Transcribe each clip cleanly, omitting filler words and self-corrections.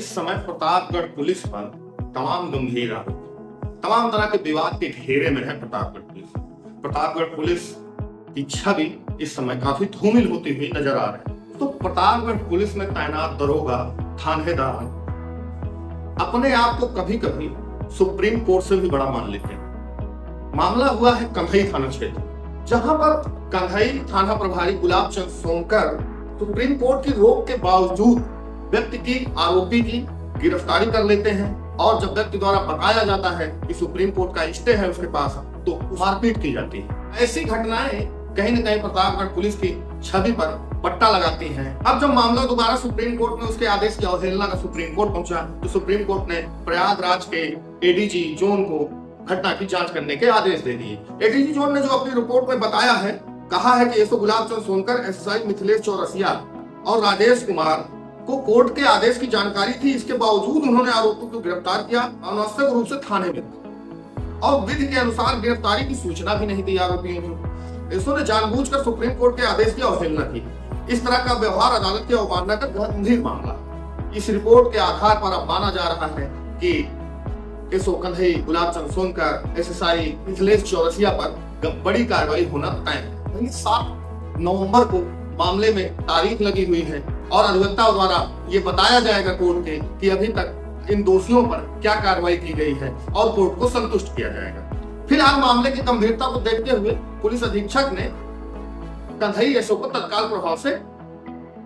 इस समय प्रतापगढ़ पुलिस पर तमाम गंभीर आरोप, तमाम तरह के विवाद के घेरे में है प्रतापगढ़ पुलिस। प्रतापगढ़ पुलिस की छवि इस समय काफी धूमिल होती हुई नजर आ रही है। तो प्रतापगढ़ पुलिस में तैनात दरोगा, थानेदार अपने आप को कभी कभी सुप्रीम कोर्ट से भी बड़ा मान लेते हैं। मामला हुआ है कंधई थाना क्षेत्र, जहां पर कंधई थाना प्रभारी गुलाब चंद सोनकर सुप्रीम कोर्ट की रोक के बावजूद व्यक्ति की, आरोपी की गिरफ्तारी कर लेते हैं। और जब व्यक्ति द्वारा बताया जाता है कि सुप्रीम कोर्ट का स्टे है उसके पास, तो मारपीट की जाती है। ऐसी घटनाएं कहीं न कहीं प्रतापगढ़ पुलिस की छवि पर पट्टा लगाती हैं। अब जब मामला दोबारा सुप्रीम कोर्ट में उसके आदेश की अवहेलना का सुप्रीम कोर्ट पहुंचा, तो सुप्रीम कोर्ट ने प्रयागराज के एडीजी जोन को घटना की जांच करने के आदेश दे दिए। एडीजी जोन ने जो अपनी रिपोर्ट में बताया है, कहा है कि गुलाब चंद सोनकर, एसआई मिथिलेश चौरसिया और राजेश कुमार को कोर्ट के आदेश की जानकारी थी। इसके बावजूद उन्होंने आरोपियों को गिरफ्तार किया, अनावश्यक रूप से थाने में, और विधि के अनुसार गिरफ्तारी की सूचना भी नहीं दी आरोपियों को। इसने जानबूझकर सुप्रीम कोर्ट के आदेश की अवहेलना की। इस तरह का व्यवहार अदालत की अवमानना का गंभीर मामला। इस रिपोर्ट के आधार पर अब माना जा रहा है कि एसओ कंधई, गुलाब चंद सोनकर, एसएसआई मिथिलेश चौरसिया पर बड़ी कार्रवाई होना तय है। 7 नवंबर को मामले में तारीख लगी हुई है और अधिवक्ताओं द्वारा ये बताया जाएगा कोर्ट के कि अभी तक इन दोषियों पर क्या कार्रवाई की गई है और कोर्ट को संतुष्ट किया जाएगा। फिलहाल मामले की गंभीरता को देखते हुए पुलिस अधीक्षक ने कंधई एसओ को तत्काल प्रभाव से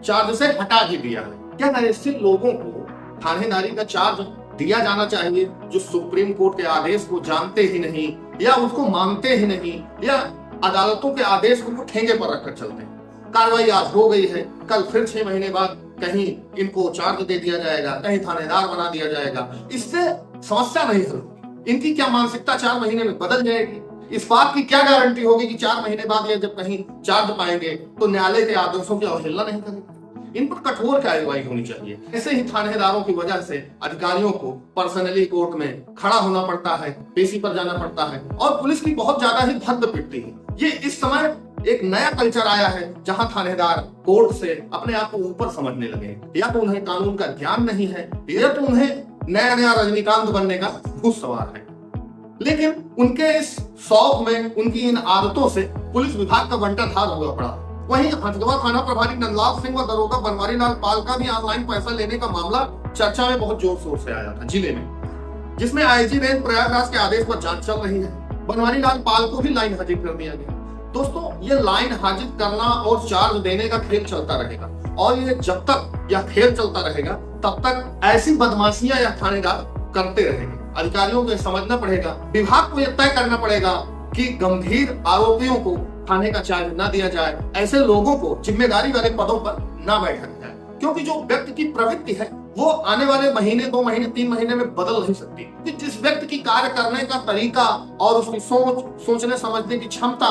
चार्ज से हटा भी दिया है। क्या ऐसे लोगों को थानेदारी का चार्ज दिया जाना चाहिए जो सुप्रीम कोर्ट के आदेश को जानते ही नहीं, या उसको मानते ही नहीं, या अदालतों के आदेश को ठेंगे पर रखकर चलते हैं? कार्रवाई आज हो गई है, कल फिर 6 महीने बाद कहीं इनको चार्ज दे दिया जाएगा, कहीं थानेदार बना दिया जाएगा। इससे समस्या नहीं हल होगी। इनकी क्या मानसिकता 4 महीने में बदल जाएगी? इस बात की क्या गारंटी होगी कि 4 महीने बाद ये जब कहीं चार्ज पाएंगे तो न्यायालय के आदेशों की अवहेलना नहीं करेंगे? इन पर कठोर कार्रवाई होनी चाहिए। ऐसे ही थानेदारों की वजह से अधिकारियों को पर्सनली कोर्ट में खड़ा होना पड़ता है, पेशी पर जाना पड़ता है, और पुलिस की बहुत ज्यादा ही भद्द पिटती है। ये इस समय एक नया कल्चर आया है जहां थानेदार कोर्ट से अपने आप को ऊपर समझने लगे। या तो उन्हें कानून का ज्ञान नहीं है, या तो उन्हें नया नया रजनीकांत बनने का भूत सवार है। लेकिन उनके इस शौक में, उनकी इन आदतों से पुलिस विभाग का बंटाधार हुआ पड़ा। वहीं हथगवा थाना प्रभारी नंदलाल सिंह व दरोगा बनवारी लाल पाल का भी ऑनलाइन पैसा लेने का मामला चर्चा में बहुत जोर शोर से आया था जिले में, जिसमें आईजी रेंज प्रयागराज के आदेश पर जांच चल रही है। बनवारी लाल पाल को भी लाइन हाजिर कर दिया गया। दोस्तों, ये लाइन हाजिर करना और चार्ज देने का खेल चलता रहेगा, और ये जब तक यह खेल चलता रहेगा तब तक ऐसी बदमाशियां या थानेदार करते रहेंगे। अधिकारियों को समझना पड़ेगा, विभाग को यह तय करना पड़ेगा कि गंभीर आरोपियों को थाने का चार्ज न दिया जाए, ऐसे लोगों को जिम्मेदारी वाले पदों पर न बैठा जाए, क्योंकि जो व्यक्ति की प्रवृत्ति है वो आने वाले महीने, 2 महीने, 3 महीने में बदल नहीं सकती। कि जिस व्यक्ति की कार्य करने का तरीका और उसकी सोचने समझने की क्षमता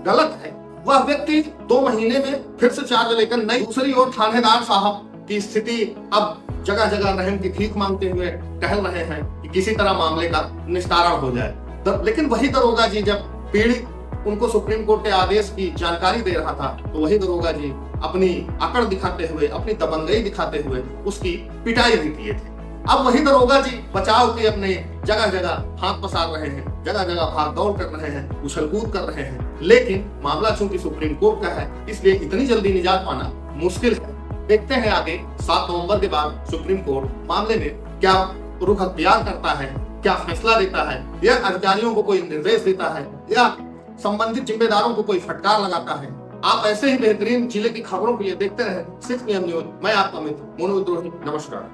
गलत है, वह व्यक्ति 2 महीने में फिर से चार्ज लेकर नई। दूसरी ओर थानेदार साहब की स्थिति अब जगह जगह रहम की भीख मांगते हुए टहल रहे हैं कि किसी तरह मामले का निस्तारण हो जाए। लेकिन वही दरोगा जी जब पीड़ित उनको सुप्रीम कोर्ट के आदेश की जानकारी दे रहा था, तो वही दरोगा जी अपनी अकड़ दिखाते हुए, अपनी दबंगई दिखाते हुए उसकी पिटाई भी किए थे। अब वही दरोगा जी बचाव के अपने जगह जगह हाथ पसार रहे हैं, जगह जगह भाग दौड़ कर रहे हैं, उछल कूद कर रहे हैं। लेकिन मामला चूंकि सुप्रीम कोर्ट का है, इसलिए इतनी जल्दी निजात पाना मुश्किल है। देखते हैं आगे 7 नवंबर के बाद सुप्रीम कोर्ट मामले में क्या रुख अख्तियार करता है, क्या फैसला देता है, या अधिकारियों को कोई निर्देश देता है, या संबंधित जिम्मेदारों को कोई फटकार लगाता है। आप ऐसे ही बेहतरीन जिले की खबरों के लिए देखते रहे 6 PM न्यूज। मैं आपका मित्र मोनू विद्रोही। नमस्कार।